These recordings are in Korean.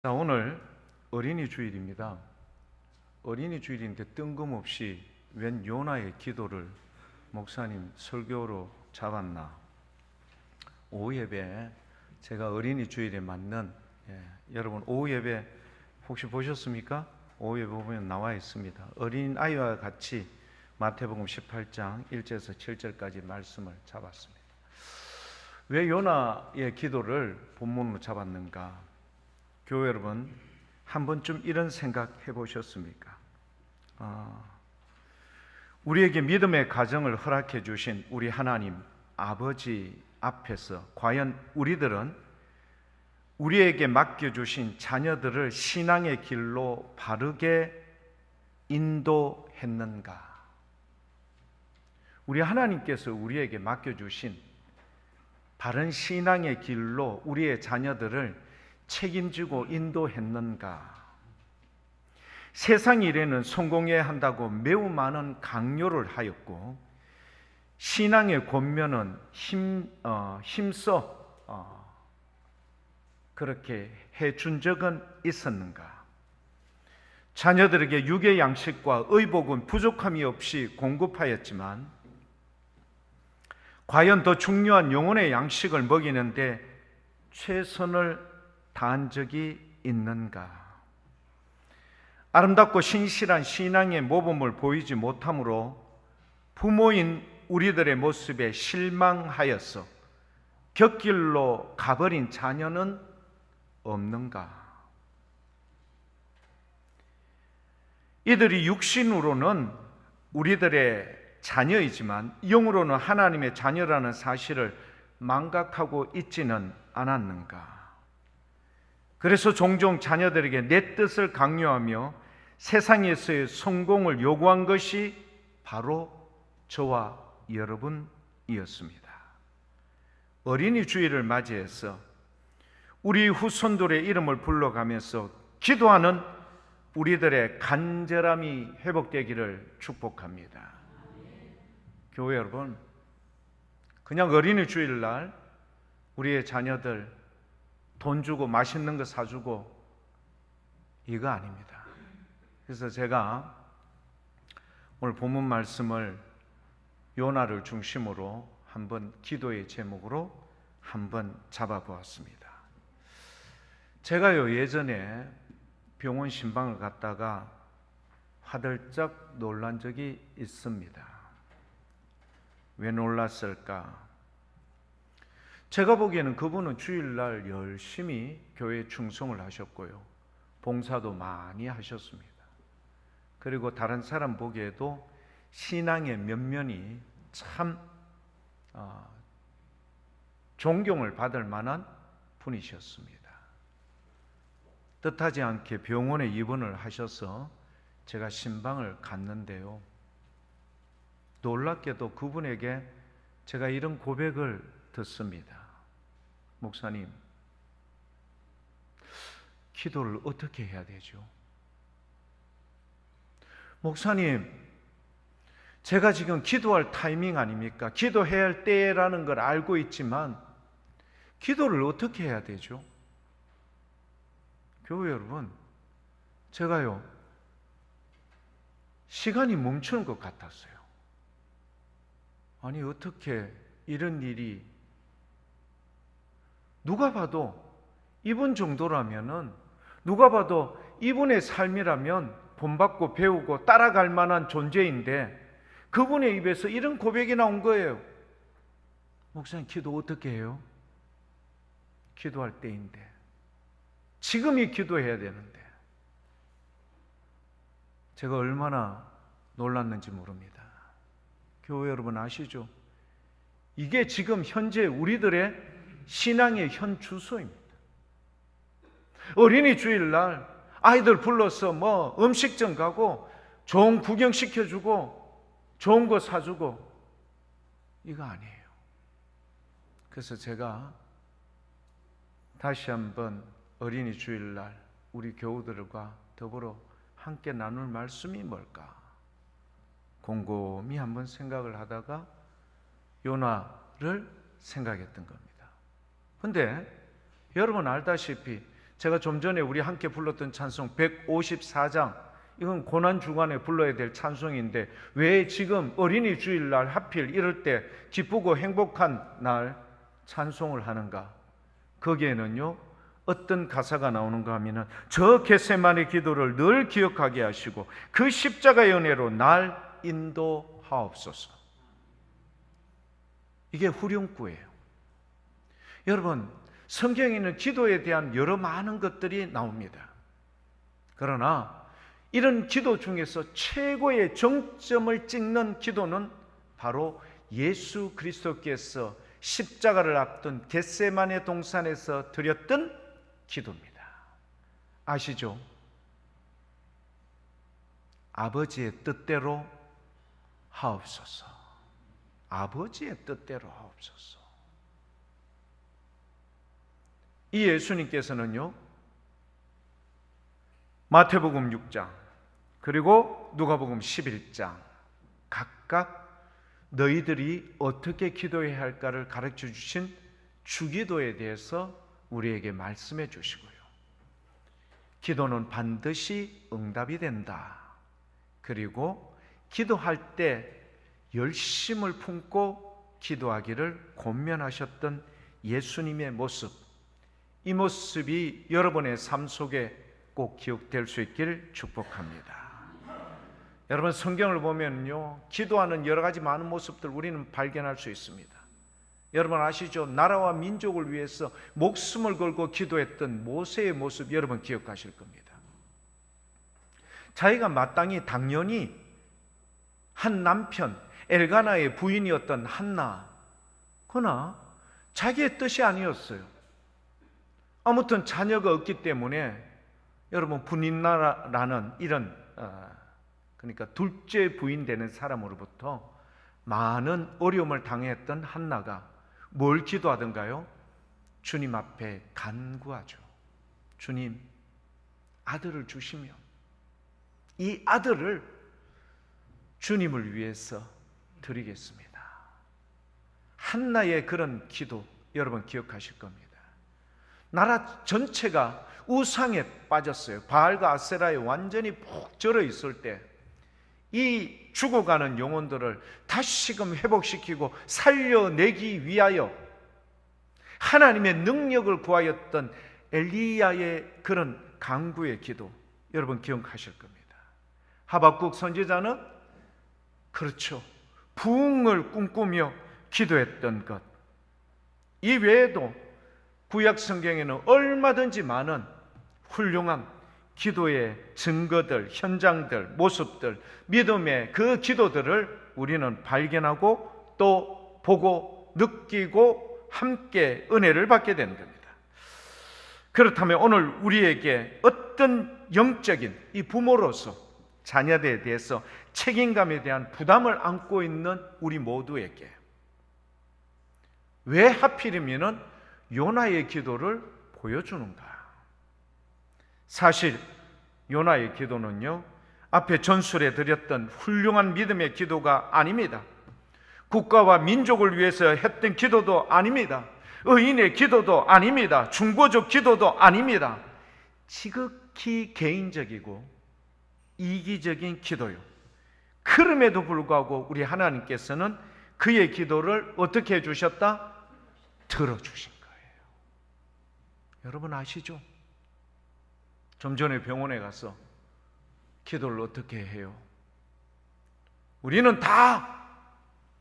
자, 오늘 어린이 주일입니다. 어린이 주일인데 뜬금없이 웬 요나의 기도를 목사님 설교로 잡았나. 오후 예배 제가 어린이 주일에 맞는 여러분 오후 예배 혹시 보셨습니까? 오후 예배 보면 나와 있습니다. 어린 아이와 같이 마태복음 18장 1절에서 7절까지 말씀을 잡았습니다. 왜 요나의 기도를 본문으로 잡았는가? 교회 여러분, 한 번쯤 이런 생각 해보셨습니까? 우리에게 믿음의 가정을 허락해 주신 우리 하나님 아버지 앞에서 과연 우리들은 우리에게 맡겨주신 자녀들을 신앙의 길로 바르게 인도했는가? 우리 하나님께서 우리에게 맡겨주신 바른 신앙의 길로 우리의 자녀들을 책임지고 인도했는가? 세상 일에는 성공해야 한다고 매우 많은 강요를 하였고 신앙의 권면은 힘써 그렇게 해준 적은 있었는가? 자녀들에게 육의 양식과 의복은 부족함이 없이 공급하였지만 과연 더 중요한 영혼의 양식을 먹이는데 최선을 다한 적이 있는가? 아름답고 신실한 신앙의 모범을 보이지 못함으로 부모인 우리들의 모습에 실망하여서 곁길로 가버린 자녀는 없는가? 이들이 육신으로는 우리들의 자녀이지만 영으로는 하나님의 자녀라는 사실을 망각하고 있지는 않았는가? 그래서 종종 자녀들에게 내 뜻을 강요하며 세상에서의 성공을 요구한 것이 바로 저와 여러분이었습니다. 어린이 주일을 맞이해서 우리 후손들의 이름을 불러가면서 기도하는 우리들의 간절함이 회복되기를 축복합니다. 교회 여러분, 그냥 어린이 주일날 우리의 자녀들 돈 주고 맛있는 거 사주고 이거 아닙니다. 그래서 제가 오늘 본문 말씀을 요나를 중심으로 한번 기도의 제목으로 한번 잡아보았습니다. 제가요 예전에 병원 신방을 갔다가 화들짝 놀란 적이 있습니다. 왜 놀랐을까? 제가 보기에는 그분은 주일날 열심히 교회에 충성을 하셨고요, 봉사도 많이 하셨습니다. 그리고 다른 사람 보기에도 신앙의 면면이 참 존경을 받을 만한 분이셨습니다. 뜻하지 않게 병원에 입원을 하셔서 제가 신방을 갔는데요, 놀랍게도 그분에게 제가 이런 고백을 듣습니다. 목사님, 기도를 어떻게 해야 되죠? 목사님, 제가 지금 기도할 타이밍 아닙니까? 기도해야 할 때라는 걸 알고 있지만 기도를 어떻게 해야 되죠? 교회 여러분, 제가요 시간이 멈추는 것 같았어요. 아니, 어떻게 이런 일이, 누가 봐도 이분 정도라면은, 누가 봐도 이분의 삶이라면 본받고 배우고 따라갈 만한 존재인데 그분의 입에서 이런 고백이 나온 거예요. 목사님, 기도 어떻게 해요? 기도할 때인데, 지금이 기도해야 되는데. 제가 얼마나 놀랐는지 모릅니다. 교회 여러분 아시죠? 이게 지금 현재 우리들의 신앙의 현 주소입니다. 어린이 주일날 아이들 불러서 음식점 가고 좋은 구경 시켜주고 좋은 거 사주고 이거 아니에요. 그래서 제가 다시 한번 어린이 주일날 우리 교우들과 더불어 함께 나눌 말씀이 뭘까 곰곰이 한번 생각을 하다가 요나를 생각했던 겁니다. 근데 여러분 알다시피 제가 좀 전에 우리 함께 불렀던 찬송 154장, 이건 고난주간에 불러야 될 찬송인데 왜 지금 어린이 주일날 하필 이럴 때 기쁘고 행복한 날 찬송을 하는가? 거기에는요 어떤 가사가 나오는가 하면은 저 겟세마네 기도를 늘 기억하게 하시고 그 십자가의 은혜로 날 인도하옵소서. 이게 후렴구예요. 여러분, 성경에는 기도에 대한 여러 많은 것들이 나옵니다. 그러나 이런 기도 중에서 최고의 정점을 찍는 기도는 바로 예수 그리스도께서 십자가를 앞둔 겟세마네 동산에서 드렸던 기도입니다. 아시죠? 아버지의 뜻대로 하옵소서. 아버지의 뜻대로 하옵소서. 이 예수님께서는요 마태복음 6장 그리고 누가복음 11장 각각 너희들이 어떻게 기도해야 할까를 가르쳐 주신 주기도에 대해서 우리에게 말씀해 주시고요, 기도는 반드시 응답이 된다. 그리고 기도할 때 열심을 품고 기도하기를 권면하셨던 예수님의 모습, 이 모습이 여러분의 삶 속에 꼭 기억될 수 있기를 축복합니다. 여러분, 성경을 보면요 기도하는 여러 가지 많은 모습들 우리는 발견할 수 있습니다. 여러분 아시죠? 나라와 민족을 위해서 목숨을 걸고 기도했던 모세의 모습 여러분 기억하실 겁니다. 자기가 마땅히 당연히 한 남편 엘가나의 부인이었던 한나, 그러나 자기의 뜻이 아니었어요. 아무튼 자녀가 없기 때문에 여러분 분인나라는 이런 그러니까 둘째 부인 되는 사람으로부터 많은 어려움을 당했던 한나가 뭘 기도하던가요? 주님 앞에 간구하죠. 주님, 아들을 주시면 이 아들을 주님을 위해서 드리겠습니다. 한나의 그런 기도 여러분 기억하실 겁니다. 나라 전체가 우상에 빠졌어요. 바알과 아세라에 완전히 푹 절어 있을 때 이 죽어가는 영혼들을 다시금 회복시키고 살려내기 위하여 하나님의 능력을 구하였던 엘리야의 그런 간구의 기도 여러분 기억하실 겁니다. 하박국 선지자는 그렇죠, 부흥을 꿈꾸며 기도했던 것, 이 외에도 구약 성경에는 얼마든지 많은 훌륭한 기도의 증거들, 현장들, 모습들, 믿음의 그 기도들을 우리는 발견하고 또 보고 느끼고 함께 은혜를 받게 되는 겁니다. 그렇다면 오늘 우리에게 어떤 영적인 이 부모로서 자녀들에 대해서 책임감에 대한 부담을 안고 있는 우리 모두에게 왜 하필이면 요나의 기도를 보여주는가? 사실 요나의 기도는요 앞에 전술에 드렸던 훌륭한 믿음의 기도가 아닙니다. 국가와 민족을 위해서 했던 기도도 아닙니다. 의인의 기도도 아닙니다. 중보적 기도도 아닙니다. 지극히 개인적이고 이기적인 기도요. 그럼에도 불구하고 우리 하나님께서는 그의 기도를 어떻게 해주셨다? 들어주신 거예요. 여러분 아시죠? 좀 전에 병원에 가서 기도를 어떻게 해요? 우리는 다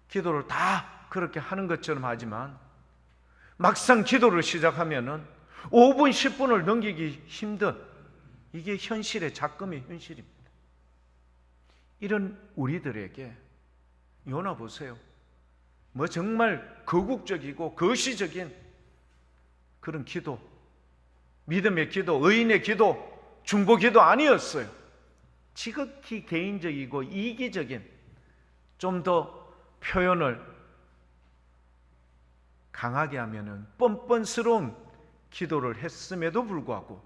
기도를 다 그렇게 하는 것처럼 하지만 막상 기도를 시작하면은 5분, 10분을 넘기기 힘든, 이게 현실의 작금의 현실입니다. 이런 우리들에게 요나 보세요. 뭐 정말 거국적이고 거시적인 그런 기도, 믿음의 기도, 의인의 기도, 중보 기도 아니었어요. 지극히 개인적이고 이기적인, 좀 더 표현을 강하게 하면은 뻔뻔스러운 기도를 했음에도 불구하고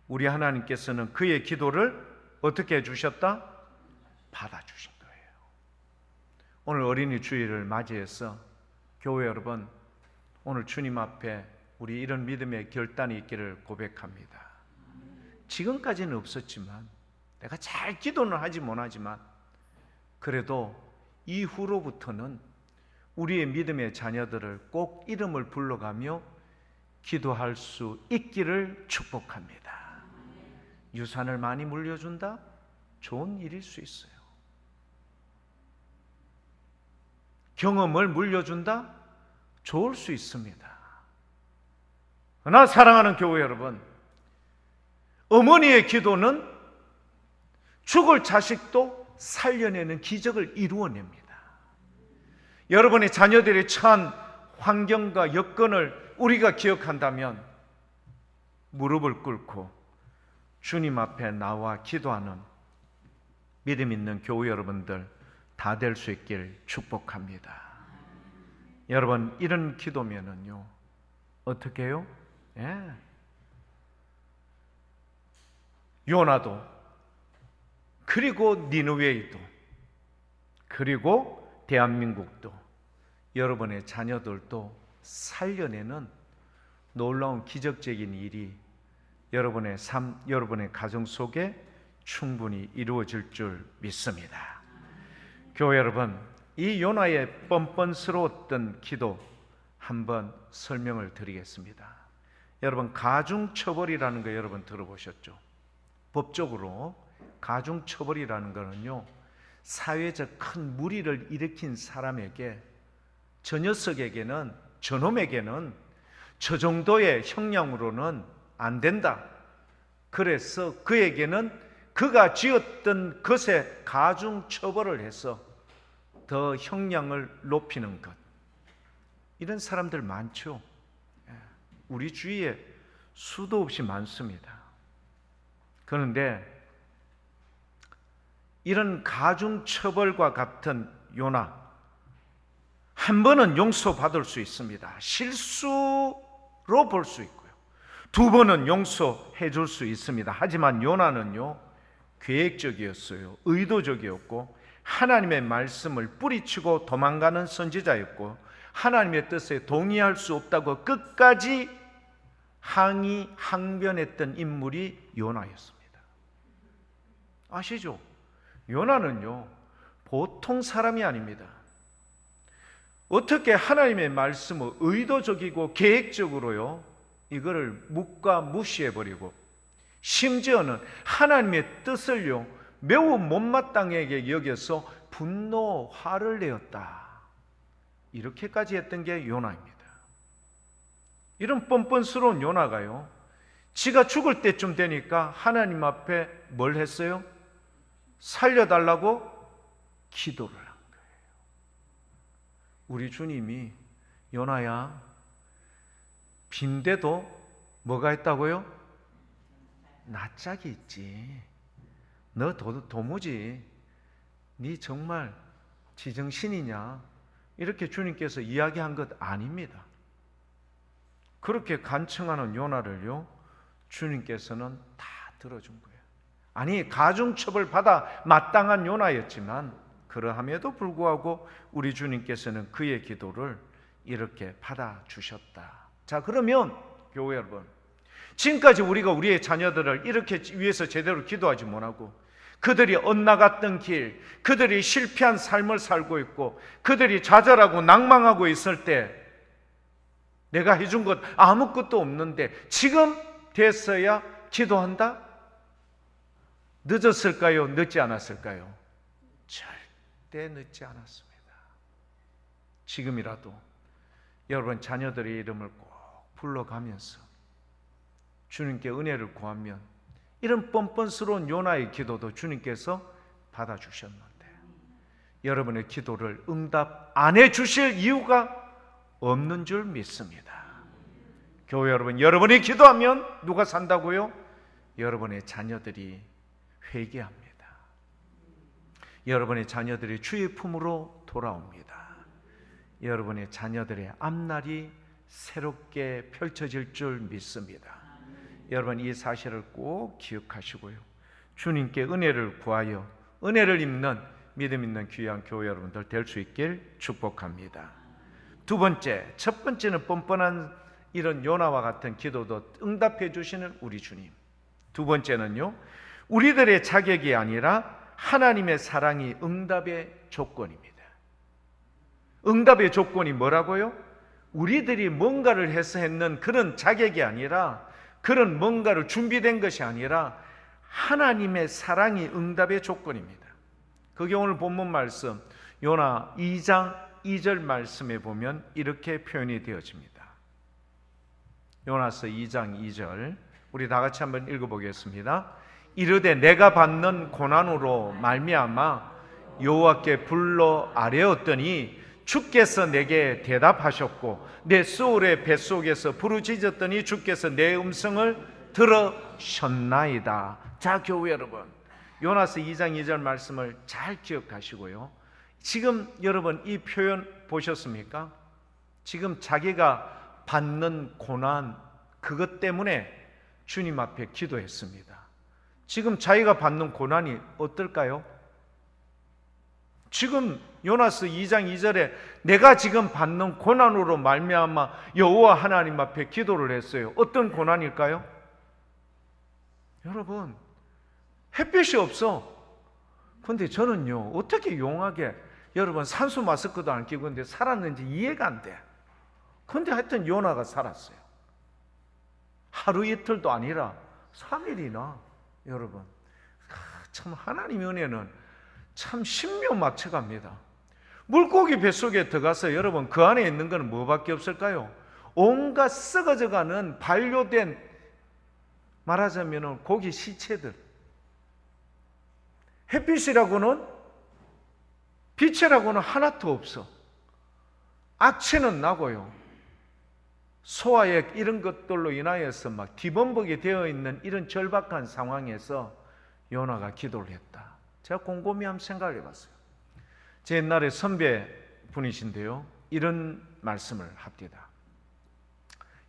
우리 하나님께서는 그의 기도를 어떻게 해주셨다? 받아주신 거예요. 오늘 어린이 주일을 맞이해서 교회 여러분, 오늘 주님 앞에 우리 이런 믿음의 결단이 있기를 고백합니다. 지금까지는 없었지만, 내가 잘 기도는 하지 못하지만, 그래도 이후로부터는 우리의 믿음의 자녀들을 꼭 이름을 불러가며 기도할 수 있기를 축복합니다. 유산을 많이 물려준다? 좋은 일일 수 있어요. 경험을 물려준다? 좋을 수 있습니다. 그러나 사랑하는 교회 여러분, 어머니의 기도는 죽을 자식도 살려내는 기적을 이루어냅니다. 여러분의 자녀들이 처한 환경과 여건을 우리가 기억한다면 무릎을 꿇고 주님 앞에 나와 기도하는 믿음 있는 교회 여러분들 다 될 수 있길 축복합니다. 여러분, 이런 기도면은요, 어떻게 해요? 요나도, 그리고 니느웨이도, 그리고 대한민국도, 여러분의 자녀들도 살려내는 놀라운 기적적인 일이 여러분의 삶, 여러분의 가정 속에 충분히 이루어질 줄 믿습니다. 교회 여러분, 이 요나의 뻔뻔스러웠던 기도 한번 설명을 드리겠습니다. 여러분, 가중처벌이라는 거 여러분 들어보셨죠? 법적으로 가중처벌이라는 거는요, 사회적 큰 무리를 일으킨 사람에게, 저 녀석에게는, 저놈에게는 저 정도의 형량으로는 안 된다. 그래서 그에게는 그가 지었던 것에 가중처벌을 해서 더 형량을 높이는 것. 이런 사람들 많죠. 우리 주위에 수도 없이 많습니다. 그런데 이런 가중처벌과 같은 요나, 한 번은 용서받을 수 있습니다. 실수로 볼 수 있고요. 두 번은 용서해 줄 수 있습니다. 하지만 요나는요, 계획적이었어요. 의도적이었고, 하나님의 말씀을 뿌리치고 도망가는 선지자였고, 하나님의 뜻에 동의할 수 없다고 끝까지 항변했던 인물이 요나였습니다. 아시죠? 요나는요, 보통 사람이 아닙니다. 어떻게 하나님의 말씀을 의도적이고 계획적으로요, 이거를 묵과 무시해버리고, 심지어는 하나님의 뜻을요, 매우 못마땅하게 여겨서 분노, 화를 내었다. 이렇게까지 했던 게 요나입니다. 이런 뻔뻔스러운 요나가요, 지가 죽을 때쯤 되니까 하나님 앞에 뭘 했어요? 살려달라고 기도를 한 거예요. 우리 주님이 요나야, 빈대도 뭐가 있다고요? 낯짝이 있지. 너 도무지 네 정말 지정신이냐? 이렇게 주님께서 이야기한 것 아닙니다. 그렇게 간청하는 요나를요, 주님께서는 다 들어준 거예요. 아니, 가중처벌 받아 마땅한 요나였지만, 그러함에도 불구하고 우리 주님께서는 그의 기도를 이렇게 받아주셨다. 자, 그러면 교회 여러분, 지금까지 우리가 우리의 자녀들을 이렇게 위해서 제대로 기도하지 못하고, 그들이 엇나갔던 길, 그들이 실패한 삶을 살고 있고, 그들이 좌절하고 낭망하고 있을 때 내가 해준 것 아무것도 없는데 지금 됐어야 기도한다? 늦었을까요? 늦지 않았을까요? 절대 늦지 않았습니다. 지금이라도 여러분 자녀들의 이름을 꼭 불러가면서 주님께 은혜를 구하면 이런 뻔뻔스러운 요나의 기도도 주님께서 받아주셨는데, 여러분의 기도를 응답 안 해주실 이유가 없는 줄 믿습니다. 교회 여러분, 여러분이 기도하면 누가 산다고요? 여러분의 자녀들이 회개합니다. 여러분의 자녀들이 주의 품으로 돌아옵니다. 여러분의 자녀들의 앞날이 새롭게 펼쳐질 줄 믿습니다. 여러분, 이 사실을 꼭 기억하시고요, 주님께 은혜를 구하여 은혜를 입는 믿음 있는 귀한 교회 여러분들 될 수 있길 축복합니다. 두 번째, 첫 번째는 뻔뻔한 이런 요나와 같은 기도도 응답해 주시는 우리 주님. 두 번째는요, 우리들의 자격이 아니라 하나님의 사랑이 응답의 조건입니다. 응답의 조건이 뭐라고요? 우리들이 뭔가를 해서 했는 그런 자격이 아니라, 그런 뭔가를 준비된 것이 아니라 하나님의 사랑이 응답의 조건입니다. 그게 오늘 본문 말씀 요나 2장 2절 말씀에 보면 이렇게 표현이 되어집니다. 요나서 2장 2절 우리 다 같이 한번 읽어보겠습니다. 이르되 내가 받는 고난으로 말미암아 여호와께 불러 아뢰었더니 주께서 내게 대답하셨고 내 소울의 뱃속에서 부르짖었더니 주께서 내 음성을 들으셨나이다. 자, 교회 여러분, 요나서 2장 2절 말씀을 잘 기억하시고요. 지금 여러분 이 표현 보셨습니까? 지금 자기가 받는 고난, 그것 때문에 주님 앞에 기도했습니다. 지금 자기가 받는 고난이 어떨까요? 지금 요나서 2장 2절에 내가 지금 받는 고난으로 말미암아 여호와 하나님 앞에 기도를 했어요. 어떤 고난일까요? 여러분, 햇빛이 없어. 근데 저는요, 어떻게 용하게 여러분 산수 마스크도 안 끼고 있는데 살았는지 이해가 안 돼. 근데 하여튼 요나가 살았어요. 하루 이틀도 아니라 3일이나. 여러분, 참 하나님의 은혜는 참 신묘막측합니다. 물고기 뱃속에 들어가서 여러분 그 안에 있는 건 뭐밖에 없을까요? 온갖 썩어져가는 반려된, 말하자면 고기 시체들. 햇빛이라고는, 빛이라고는 하나도 없어. 악취는 나고요. 소화액 이런 것들로 인하여서 막 뒤범벅이 되어 있는 이런 절박한 상황에서 요나가 기도를 했다. 제가 곰곰이 한번 생각해 봤어요. 제 옛날에 선배 분이신데요, 이런 말씀을 합니다.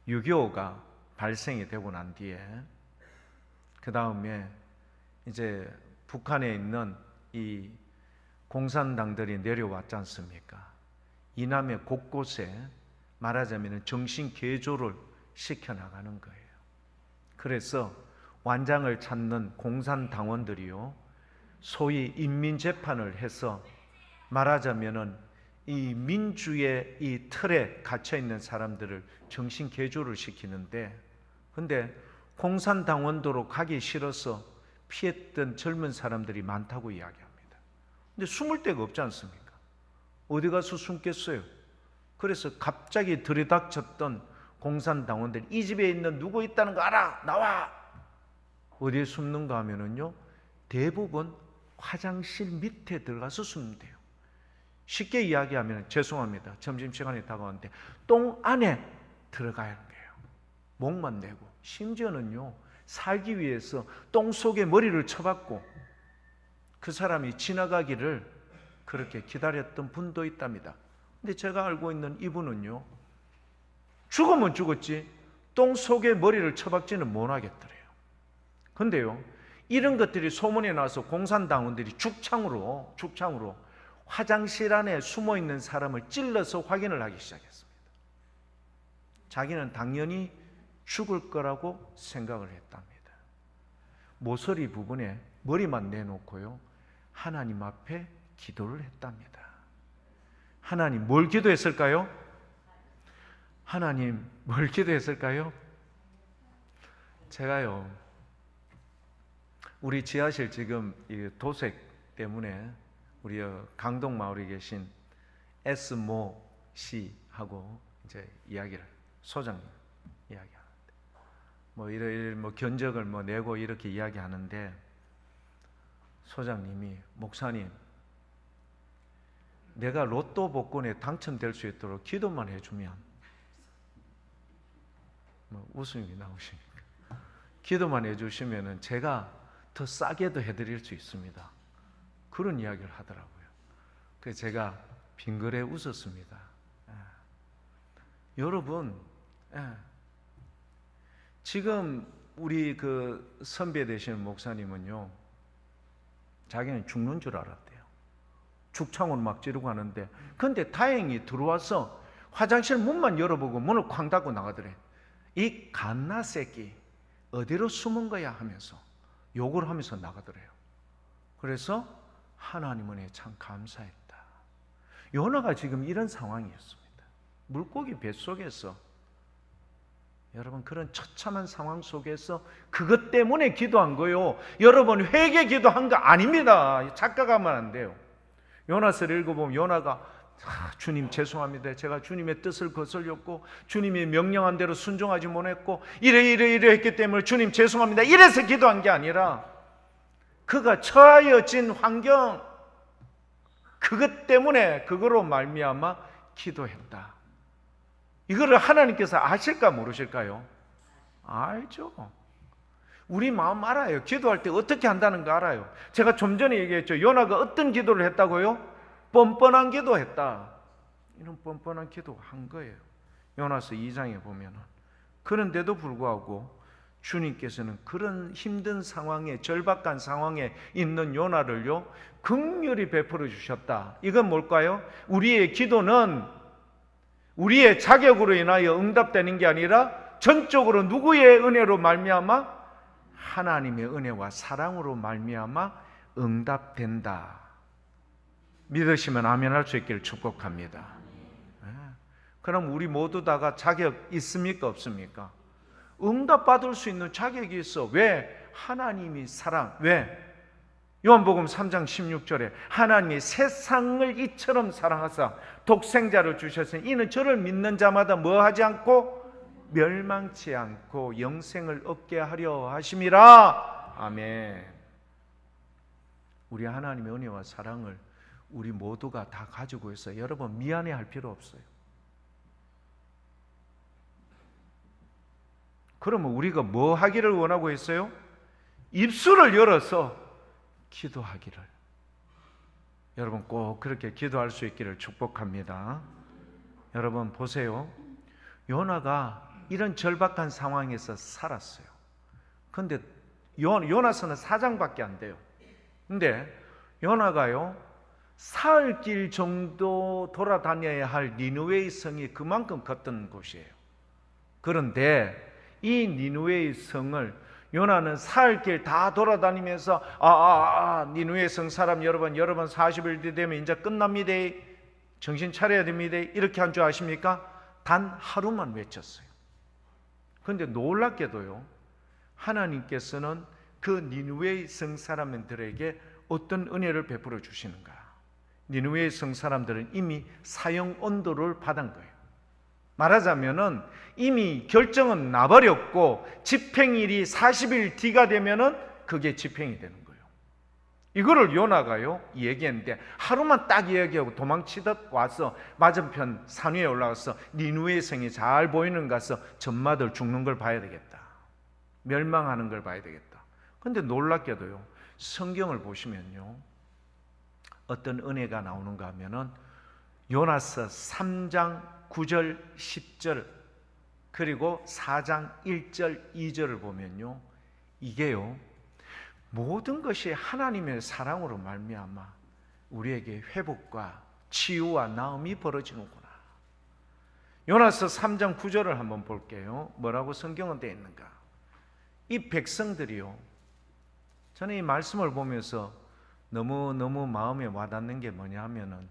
6.25가 발생이 되고 난 뒤에 그 다음에 이제 북한에 있는 이 공산당들이 내려왔지 않습니까? 이남의 곳곳에 말하자면 정신 개조를 시켜나가는 거예요. 그래서 완장을 찾는 공산당원들이요, 소위 인민재판을 해서 말하자면 이 민주의 이 틀에 갇혀있는 사람들을 정신 개조를 시키는데, 근데 공산당원도로 가기 싫어서 피했던 젊은 사람들이 많다고 이야기합니다. 근데 숨을 데가 없지 않습니까? 어디 가서 숨겠어요? 그래서 갑자기 들이닥쳤던 공산당원들이 이 집에 있는 누구 있다는 거 알아? 나와! 어디에 숨는가 하면은요, 대부분 화장실 밑에 들어가서 숨는데요. 쉽게 이야기하면, 죄송합니다, 점심시간이 다가오는데 똥 안에 들어가야 하는 거예요. 목만 내고. 심지어는요, 살기 위해서 똥 속에 머리를 쳐박고 그 사람이 지나가기를 그렇게 기다렸던 분도 있답니다. 근데 제가 알고 있는 이분은요, 죽으면 죽었지 똥 속에 머리를 쳐박지는 못하겠더래요. 근데요, 이런 것들이 소문이 나서 공산당원들이 죽창으로 화장실 안에 숨어있는 사람을 찔러서 확인을 하기 시작했습니다. 자기는 당연히 죽을 거라고 생각을 했답니다. 모서리 부분에 머리만 내놓고요, 하나님 앞에 기도를 했답니다. 하나님, 뭘 기도했을까요? 하나님, 뭘 기도했을까요? 제가요, 우리 지하실 지금 이 도색 때문에 우리 강동 마을에 계신 S모 씨하고 이제 이야기를, 소장님 이야기하는데, 뭐 이런 견적을 내고 이렇게 이야기하는데, 소장님이, 목사님, 내가 로또 복권에 당첨될 수 있도록 기도만 해주면, 웃음이 나오십니까? 기도만 해주시면은 제가 더 싸게도 해드릴 수 있습니다. 그런 이야기를 하더라고요. 그래서 제가 빙그레 웃었습니다. 여러분, 지금 우리 그 선배 되시는 목사님은요, 자기는 죽는 줄 알았대요. 죽창으로 막 지르고 하는데, 근데 다행히 들어와서 화장실 문만 열어보고 문을 쾅 닫고 나가더래. 이 갓나 새끼 어디로 숨은 거야 하면서 욕을 하면서 나가더래요. 그래서 하나님 은혜에 참 감사했다. 요나가 지금 이런 상황이었습니다. 물고기 뱃속에서, 여러분, 그런 처참한 상황 속에서 그것 때문에 기도한 거요. 여러분, 회개 기도한 거 아닙니다. 착각하면 안 돼요. 요나서를 읽어보면 요나가 주님 죄송합니다. 제가 주님의 뜻을 거슬렸고 주님이 명령한 대로 순종하지 못했고 이래 했기 때문에 주님 죄송합니다. 이래서 기도한 게 아니라 그가 처하여진 환경, 그것 때문에 그거로 말미암아 기도했다. 이거를 하나님께서 아실까 모르실까요? 알죠. 우리 마음 알아요. 기도할 때 어떻게 한다는 거 알아요. 제가 좀 전에 얘기했죠. 요나가 어떤 기도를 했다고요? 뻔뻔한 기도했다. 이런 뻔뻔한 기도 한 거예요. 요나서 2장에 보면은. 그런데도 불구하고 주님께서는 그런 힘든 상황에, 절박한 상황에 있는 요나를요 긍휼히 베풀어 주셨다. 이건 뭘까요? 우리의 기도는 우리의 자격으로 인하여 응답되는 게 아니라 전적으로 누구의 은혜로 말미암아? 하나님의 은혜와 사랑으로 말미암아 응답된다. 믿으시면 아멘 할 수 있기를 축복합니다. 그럼 우리 모두 다가 자격 있습니까? 없습니까? 응답받을 수 있는 자격이 있어. 왜? 하나님이 사랑. 왜? 요한복음 3장 16절에 하나님이 세상을 이처럼 사랑하사 독생자를 주셨으니 이는 저를 믿는 자마다 뭐 하지 않고 멸망치 않고 영생을 얻게 하려 하심이라. 아멘. 우리 하나님의 은혜와 사랑을 우리 모두가 다 가지고 있어요. 여러분 미안해할 필요 없어요. 그러면 우리가 뭐 하기를 원하고 있어요? 입술을 열어서 기도하기를. 여러분 꼭 그렇게 기도할 수 있기를 축복합니다. 여러분 보세요. 요나가 이런 절박한 상황에서 살았어요. 근데 요나서는 4장밖에 안 돼요. 근데 요나가요 사흘 길 정도 돌아다녀야 할 니느웨의 성이 그만큼 컸던 곳이에요. 그런데 이 니느웨의 성을 요나는 사흘 길 다 돌아다니면서 니느웨 성 사람 여러분 40일 뒤 되면 이제 끝납니다. 정신 차려야 됩니다. 이렇게 한 줄 아십니까? 단 하루만 외쳤어요. 그런데 놀랍게도요 하나님께서는 그 니느웨 성 사람들에게 어떤 은혜를 베풀어 주시는가? 니느웨 성 사람들은 이미 사형 언도를 받은 거예요. 말하자면은 이미 결정은 나버렸고 집행일이 40일 뒤가 되면은 그게 집행이 되는 거예요. 이거를 요나가요 얘기했는데 하루만 딱 얘기하고 도망치듯 와서 맞은편 산 위에 올라가서 니느웨 성이 잘 보이는 가서 전마들 죽는 걸 봐야 되겠다. 멸망하는 걸 봐야 되겠다. 근데 놀랍게도요 성경을 보시면요 어떤 은혜가 나오는가 하면은 요나서 3장 9절 10절 그리고 4장 1절 2절을 보면요 이게요 모든 것이 하나님의 사랑으로 말미암아 우리에게 회복과 치유와 나음이 벌어지는구나. 요나서 3장 9절을 한번 볼게요. 뭐라고 성경은 되어 있는가? 이 백성들이요 저는 이 말씀을 보면서 너무 마음에 와닿는 게 뭐냐 하면은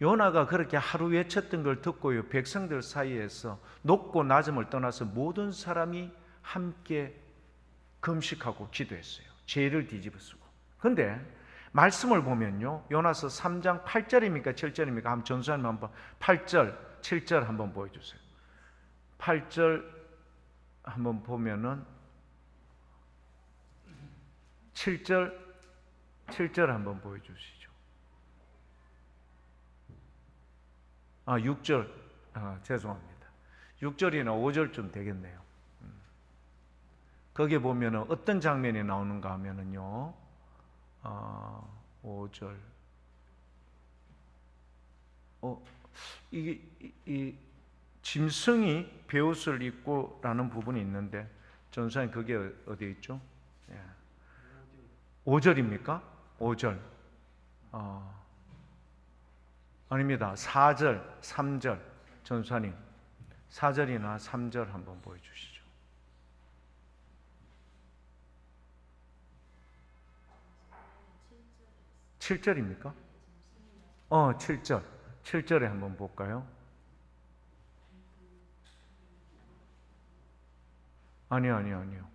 요나가 그렇게 하루 외쳤던 걸 듣고요 백성들 사이에서 높고 낮음을 떠나서 모든 사람이 함께 금식하고 기도했어요. 죄를 뒤집어쓰고. 그런데 말씀을 보면요 요나서 3장 8절입니까 7절입니까? 한번 전수하님 한번 8절 7절 한번 보여주세요. 8절 한번 보면은 7절 한번 보여주시죠. 6절 죄송합니다. 6절이나 5절쯤 되겠네요. 거기에 보면 어떤 장면이 나오는가 하면은요 5절 이 짐승이 베옷을 입고라는 부분이 있는데 전사님 그게 어디에 있죠? 5절입니까? 5절 아닙니다. 4절 3절 전사님 4절이나 3절 한번 보여주시죠. (7절입니까) 7절. 7절에 한번 볼까요? 아니요.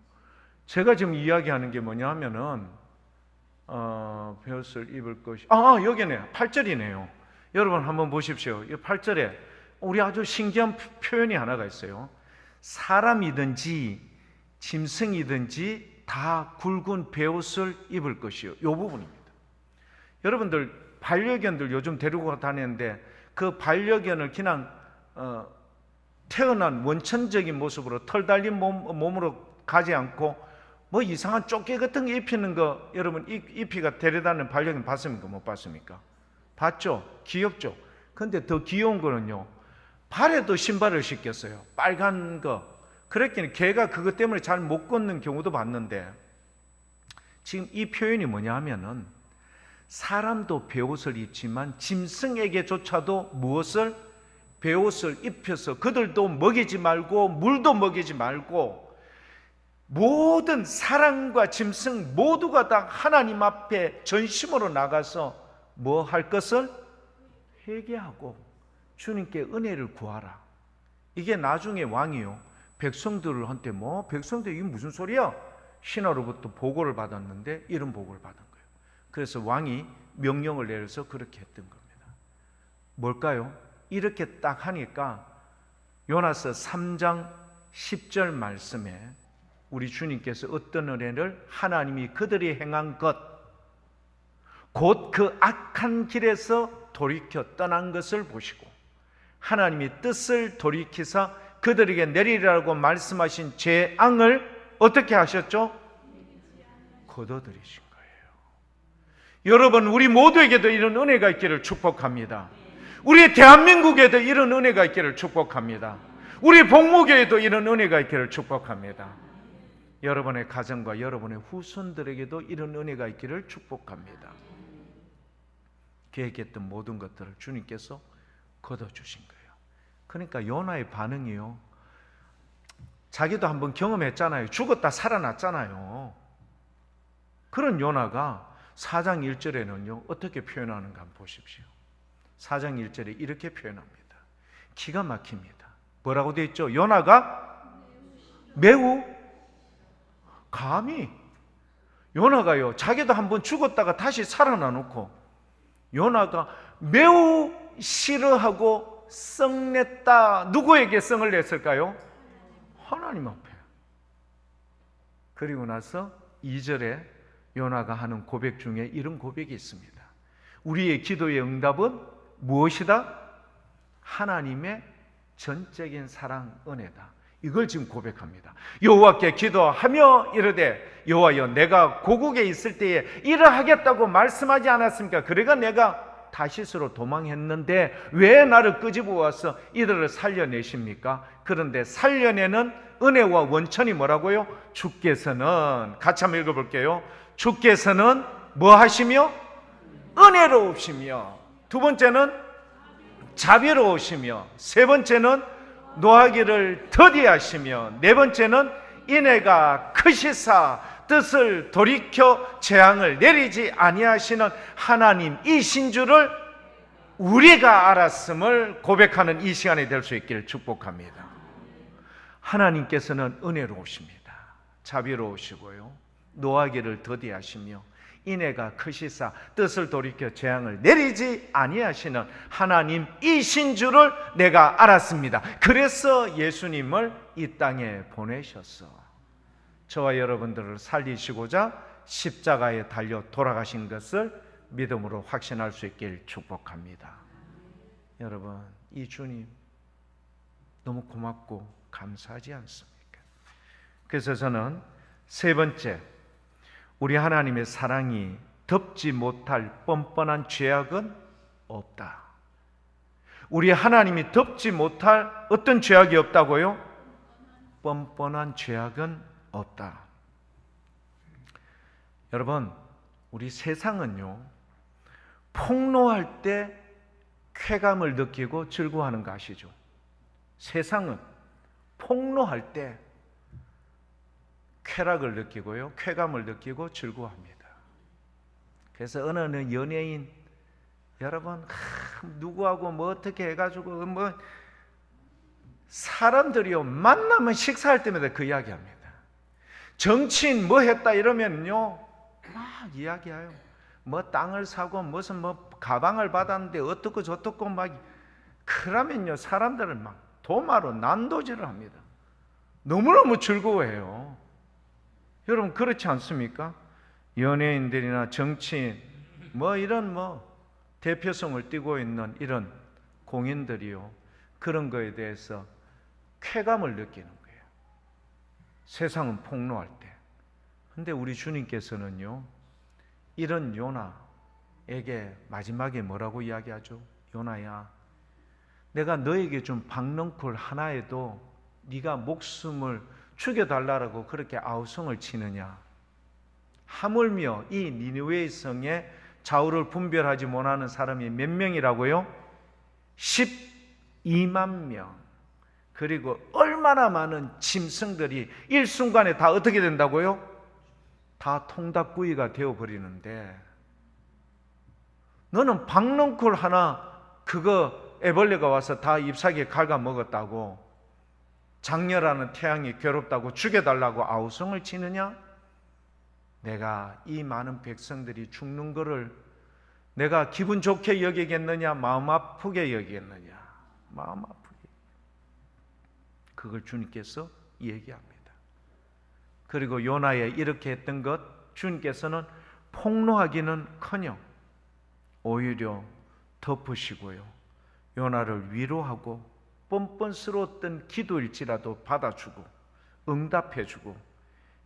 제가 지금 이야기하는 게 뭐냐 하면은 베옷을 입을 것이 여기네. 8절이네요. 여러분 한번 보십시오. 이 8절에 우리 아주 신기한 표현이 하나가 있어요. 사람이든지 짐승이든지 다 굵은 베옷을 입을 것이요. 이 부분입니다. 여러분들 반려견들 요즘 데리고 다니는데 그 반려견을 그냥 태어난 원천적인 모습으로 털 달린 몸으로 가지 않고 뭐 이상한 조끼 같은 거 입히는 거 여러분 입히가 데려다니는 반려견 봤습니까? 못 봤습니까? 봤죠? 귀엽죠? 근데 더 귀여운 거는요, 발에도 신발을 신겼어요. 빨간 거. 그랬더니 개가 그것 때문에 잘 못 걷는 경우도 봤는데, 지금 이 표현이 뭐냐 하면은 사람도 베옷을 입지만 짐승에게조차도 무엇을? 베옷을 입혀서 그들도 먹이지 말고 물도 먹이지 말고 모든 사람과 짐승 모두가 다 하나님 앞에 전심으로 나가서 뭐 할 것을? 회개하고 주님께 은혜를 구하라. 이게 나중에 왕이요, 백성들한테 백성들 이게 무슨 소리야? 신하로부터 보고를 받았는데 이런 보고를 받은 거예요. 그래서 왕이 명령을 내려서 그렇게 했던 겁니다. 뭘까요? 이렇게 딱 하니까 요나서 3장 10절 말씀에 우리 주님께서 어떤 은혜를, 하나님이 그들이 행한 것, 곧 그 악한 길에서 돌이켜 떠난 것을 보시고 하나님이 뜻을 돌이키사 그들에게 내리라고 말씀하신 재앙을 어떻게 하셨죠? 거둬들이신 거예요. 여러분, 우리 모두에게도 이런 은혜가 있기를 축복합니다. 우리 대한민국에도 이런 은혜가 있기를 축복합니다. 우리 복무교회에도 이런 은혜가 있기를 축복합니다. 여러분의 가정과 여러분의 후손들에게도 이런 은혜가 있기를 축복합니다. 계획했던 모든 것들을 주님께서 거둬주신 거예요. 그러니까 요나의 반응이요, 자기도 한번 경험했잖아요. 죽었다 살아났잖아요. 그런 요나가 4장 1절에는요 어떻게 표현하는가 한번 보십시오. 4장 1절에 이렇게 표현합니다. 기가 막힙니다. 뭐라고 되어 있죠? 요나가 매우 감히, 요나가요 자기도 한번 죽었다가 다시 살아나 놓고 요나가 매우 싫어하고 성냈다. 누구에게 성을 냈을까요? 하나님 앞에. 그리고 나서 2절에 요나가 하는 고백 중에 이런 고백이 있습니다. 우리의 기도의 응답은 무엇이다? 하나님의 전적인 사랑, 은혜다. 이걸 지금 고백합니다. 여호와께 기도하며 이르되 여호와여, 내가 고국에 있을 때에 이러하겠다고 말씀하지 않았습니까? 그래가 내가 다시스로 도망했는데 왜 나를 끄집어 와서 이들을 살려내십니까? 그런데 살려내는 은혜와 원천이 뭐라고요? 주께서는, 같이 한번 읽어볼게요. 주께서는 뭐 하시며? 은혜로우시며, 두 번째는 자비로우시며, 세 번째는 노하기를 더디하시며, 네 번째는 인애가 크시사 뜻을 돌이켜 재앙을 내리지 아니하시는 하나님이신 줄을 우리가 알았음을 고백하는 이 시간이 될 수 있기를 축복합니다. 하나님께서는 은혜로우십니다. 자비로우시고요, 노하기를 더디하시며 인애가 크시사 뜻을 돌이켜 재앙을 내리지 아니하시는 하나님이신 줄을 내가 알았습니다. 그래서 예수님을 이 땅에 보내셔서 저와 여러분들을 살리시고자 십자가에 달려 돌아가신 것을 믿음으로 확신할 수 있길 축복합니다. 여러분, 이 주님 너무 고맙고 감사하지 않습니까? 그래서 저는 세 번째, 우리 하나님의 사랑이 덮지 못할 뻔뻔한 죄악은 없다. 우리 하나님이 덮지 못할 어떤 죄악이 없다고요? 뻔뻔한 죄악은 없다. 여러분, 우리 세상은요 폭로할 때 쾌감을 느끼고 즐거워하는 거 아시죠? 세상은 폭로할 때 쾌락을 느끼고요, 쾌감을 느끼고 즐거워합니다. 그래서 어느 연예인, 여러분 누구하고 뭐 어떻게 해가지고 뭐 사람들이요 만나면 식사할 때마다 그 이야기합니다. 정치인 뭐 했다 이러면요 막 이야기해요. 뭐 땅을 사고 무슨 뭐 가방을 받았는데 어떻고 저떻고 막 그러면요 사람들은 막 도마로 난도질을 합니다. 너무너무 즐거워해요. 여러분 그렇지 않습니까? 연예인들이나 정치인 뭐 이런 뭐 대표성을 띠고 있는 이런 공인들이요 그런 거에 대해서 쾌감을 느끼는 거예요. 세상은 폭로할 때. 근데 우리 주님께서는요 이런 요나에게 마지막에 뭐라고 이야기하죠? 요나야, 내가 너에게 준 박넝쿨 하나에도 네가 목숨을 죽여달라고 그렇게 아우성을 치느냐? 하물며 이 니느웨 성에 좌우를 분별하지 못하는 사람이 몇 명이라고요? 12만 명. 그리고 얼마나 많은 짐승들이 일순간에 다 어떻게 된다고요? 다 통닭구이가 되어버리는데 너는 박넝쿨 하나 그거 애벌레가 와서 다 잎사귀에 갉아먹었다고, 장렬하는 태양이 괴롭다고 죽여달라고 아우성을 치느냐? 내가 이 많은 백성들이 죽는 것을 내가 기분 좋게 여기겠느냐, 마음 아프게 여기겠느냐? 마음 아프게. 그걸 주님께서 얘기합니다. 그리고 요나에 이렇게 했던 것 주님께서는 폭로하기는커녕 오히려 덮으시고요, 요나를 위로하고 뻔뻔스러웠던 기도일지라도 받아주고 응답해주고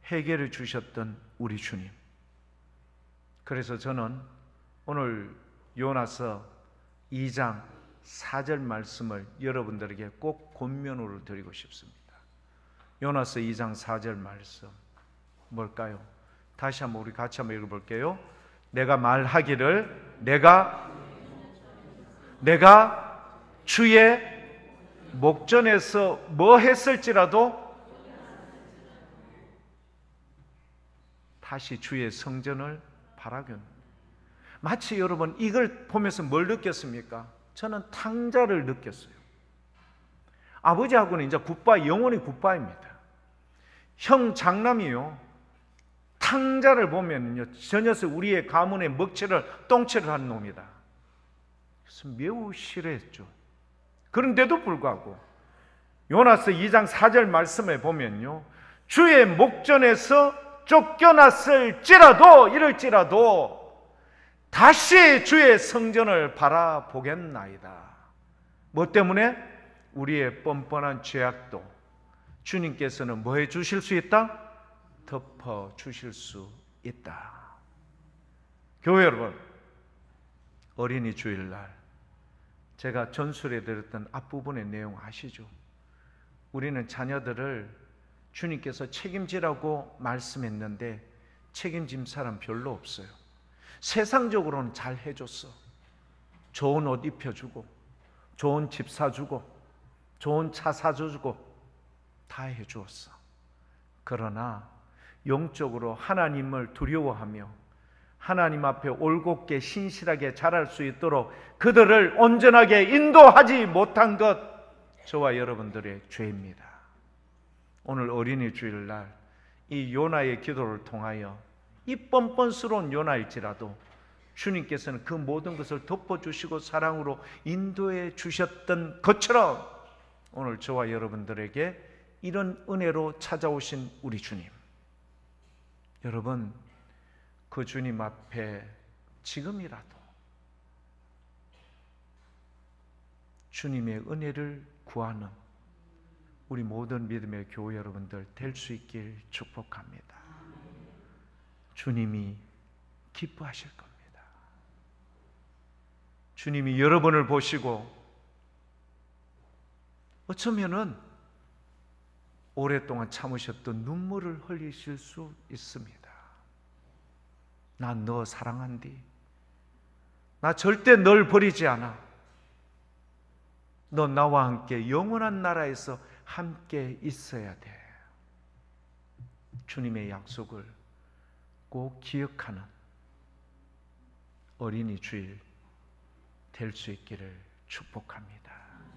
해결해 주셨던 우리 주님. 그래서 저는 오늘 요나서 2장 4절 말씀을 여러분들에게 꼭 권면으로 드리고 싶습니다. 요나서 2장 4절 말씀 뭘까요? 다시 한번 우리 같이 한번 읽어볼게요. 내가 말하기를 내가 주의 목전에서 뭐 했을지라도 다시 주의 성전을 바라겠노라. 마치 여러분 이걸 보면서 뭘 느꼈습니까? 저는 탕자를 느꼈어요. 아버지하고는 이제 굿바이, 영원히 굿바이입니다. 형 장남이요 탕자를 보면요 저 녀석 우리의 가문의 먹칠을 똥칠을 한 놈이다. 그래서 매우 싫어했죠. 그런데도 불구하고 요나서 2장 4절 말씀에 보면요 주의 목전에서 쫓겨났을지라도 이럴지라도 다시 주의 성전을 바라보겠나이다. 뭐 때문에? 우리의 뻔뻔한 죄악도 주님께서는 뭐 해주실 수 있다? 덮어주실 수 있다. 교회 여러분, 어린이 주일날 제가 전술해 드렸던 앞부분의 내용 아시죠? 우리는 자녀들을 주님께서 책임지라고 말씀했는데 책임진 사람 별로 없어요. 세상적으로는 잘 해줬어. 좋은 옷 입혀주고 좋은 집 사주고 좋은 차 사주고 다 해주었어. 그러나 영적으로 하나님을 두려워하며 하나님 앞에 올곧게 신실하게 자랄 수 있도록 그들을 온전하게 인도하지 못한 것, 저와 여러분들의 죄입니다. 오늘 어린이 주일날 이 요나의 기도를 통하여 이 뻔뻔스러운 요나일지라도 주님께서는 그 모든 것을 덮어주시고 사랑으로 인도해 주셨던 것처럼 오늘 저와 여러분들에게 이런 은혜로 찾아오신 우리 주님, 여러분 그 주님 앞에 지금이라도 주님의 은혜를 구하는 우리 모든 믿음의 교회 여러분들 될 수 있길 축복합니다. 주님이 기뻐하실 겁니다. 주님이 여러분을 보시고 어쩌면은 오랫동안 참으셨던 눈물을 흘리실 수 있습니다. 난 너 사랑한디. 나 절대 널 버리지 않아. 너 나와 함께 영원한 나라에서 함께 있어야 돼. 주님의 약속을 꼭 기억하는 어린이 주일 될 수 있기를 축복합니다.